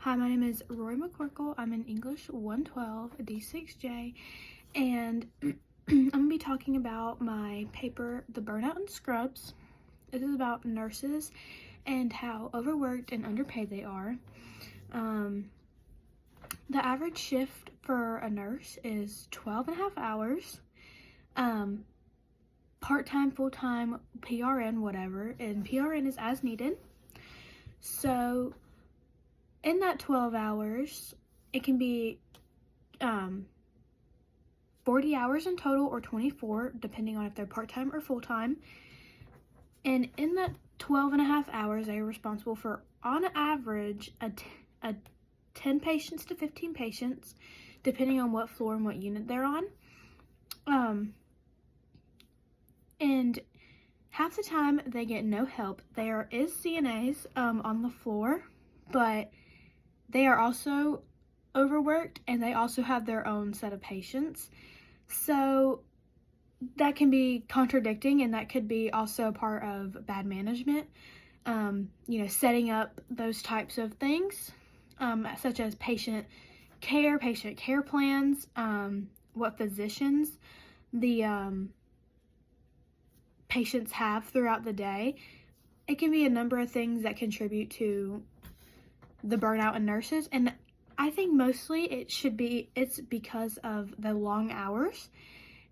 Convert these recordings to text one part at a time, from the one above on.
Hi, my name is Roy McCorkle. I'm in English 112, D6J, and I'm going to be talking about my paper, The Burnout in Scrubs. This is about nurses and how overworked and underpaid they are. The average shift for a nurse is 12 and a half hours, part-time, full-time, PRN, whatever, and PRN is as needed. So in that 12 hours, it can be 40 hours in total or 24, depending on if they're part-time or full-time. And in that 12 and a half hours, they are responsible for, on average, a 10 patients to 15 patients, depending on what floor and what unit they're on. And half the time, they get no help. There is CNAs on the floor, but they are also overworked and they also have their own set of patients. So that can be contradicting, and that could be also part of bad management. Setting up those types of things, such as patient care plans, what physicians the patients have throughout the day. It can be a number of things that contribute to the burnout in nurses, and I think mostly it's because of the long hours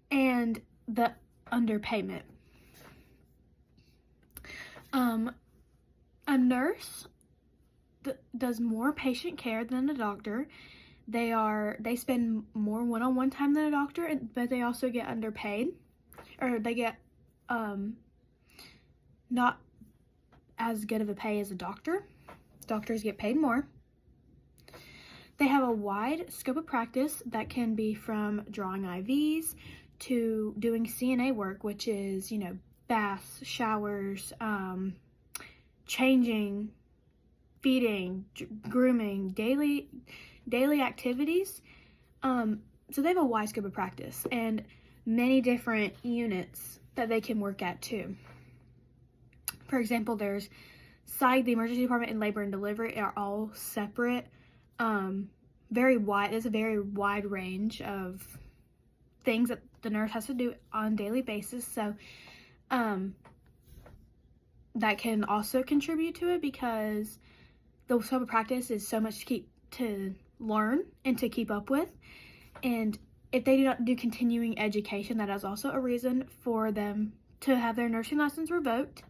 and the underpayment. A nurse does more patient care than a doctor. They spend more one-on-one time than a doctor, but they also get underpaid, or they get not as good of a pay as a doctor. Doctors get paid more. They have a wide scope of practice that can be from drawing IVs to doing CNA work, which is, baths, showers, changing, feeding, grooming, daily activities. So they have a wide scope of practice and many different units that they can work at too. For example, there's psych, the emergency department, and labor and delivery are all separate. Very wide. There's a very wide range of things that the nurse has to do on a daily basis. So that can also contribute to it, because the scope of practice is so much to learn and to keep up with. And if they do not do continuing education, that is also a reason for them to have their nursing license revoked.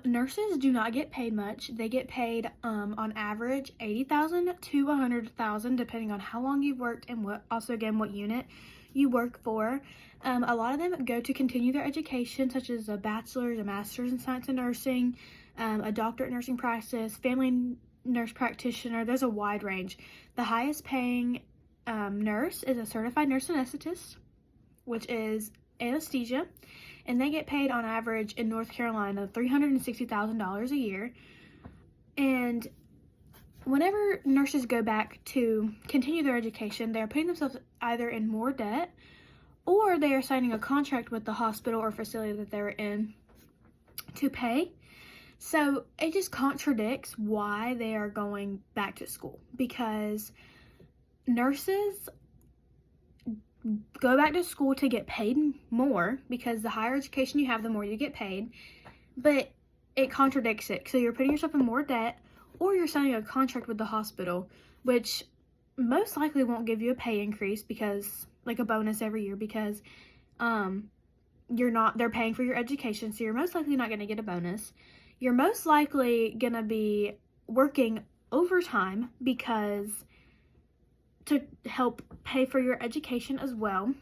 Nurses do not get paid much. They get paid on average $80,000 to $100,000, depending on how long you've worked and what unit you work for. A lot of them go to continue their education, such as a bachelor's, a master's in science and nursing, a doctorate in nursing practice, family nurse practitioner. There's a wide range. The highest paying nurse is a certified nurse anesthetist, which is anesthesia, and they get paid on average in North Carolina $360,000 a year. And whenever nurses go back to continue their education, they are putting themselves either in more debt, or they are signing a contract with the hospital or facility that they're in to pay. So it just contradicts why they are going back to school, because nurses go back to school to get paid more, because the higher education you have, the more you get paid. But it contradicts it. So you're putting yourself in more debt, or you're signing a contract with the hospital, which most likely won't give you a pay increase, because like a bonus every year, because they're paying for your education, so you're most likely not going to get a bonus. You're most likely going to be working overtime to help pay for your education as well.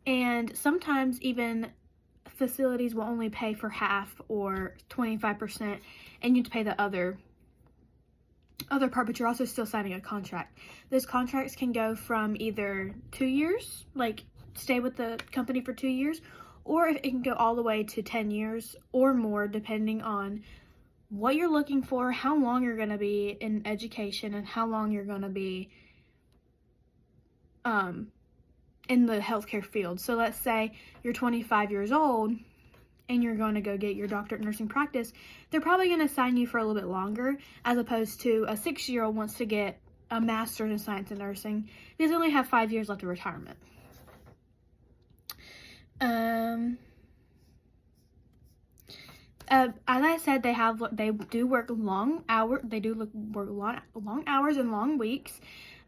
And sometimes even facilities will only pay for half or 25%, and you have to pay the other part, but you're also still signing a contract. Those contracts can go from either 2 years, like stay with the company for 2 years, or it can go all the way to 10 years or more, depending on what you're looking for, how long you're going to be in education, and how long you're going to be in the healthcare field. So let's say you're 25 years old and you're going to go get your doctorate in nursing practice, they're probably going to assign you for a little bit longer, as opposed to a 6-year-old wants to get a master's in science and nursing because they only have 5 years left of retirement. As I said, they do work long hours. They do work long hours and long weeks.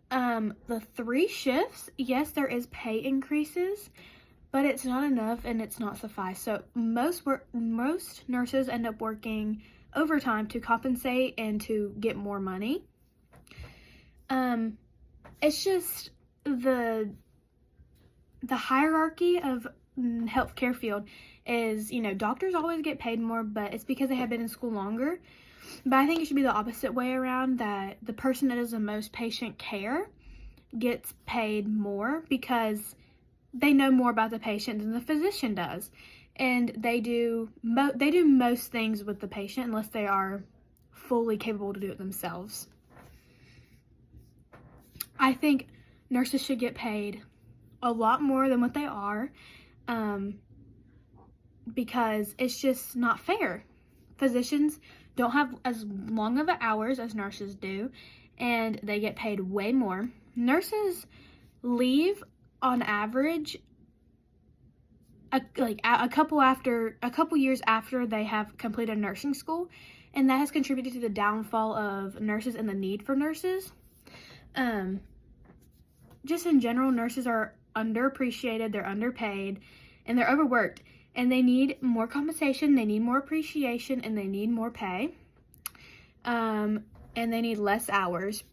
The 3 shifts, yes, there is pay increases, but it's not enough and it's not suffice. So most nurses end up working overtime to compensate and to get more money. It's just the hierarchy of healthcare field is, doctors always get paid more, but it's because they have been in school longer. But I think it should be the opposite way around, that the person that does the most patient care gets paid more because they know more about the patient than the physician does. And they do most things with the patient unless they are fully capable to do it themselves. I think nurses should get paid a lot more than what they are, because it's just not fair. Physicians don't have as long of hours as nurses do, and they get paid way more. Nurses leave on average a couple years after they have completed nursing school, and that has contributed to the downfall of nurses and the need for nurses. Just in general, nurses are underappreciated, they're underpaid, and they're overworked. And they need more compensation, they need more appreciation, and they need more pay. And they need less hours.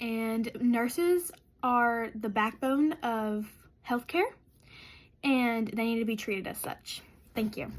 And nurses are the backbone of healthcare, and they need to be treated as such. Thank you.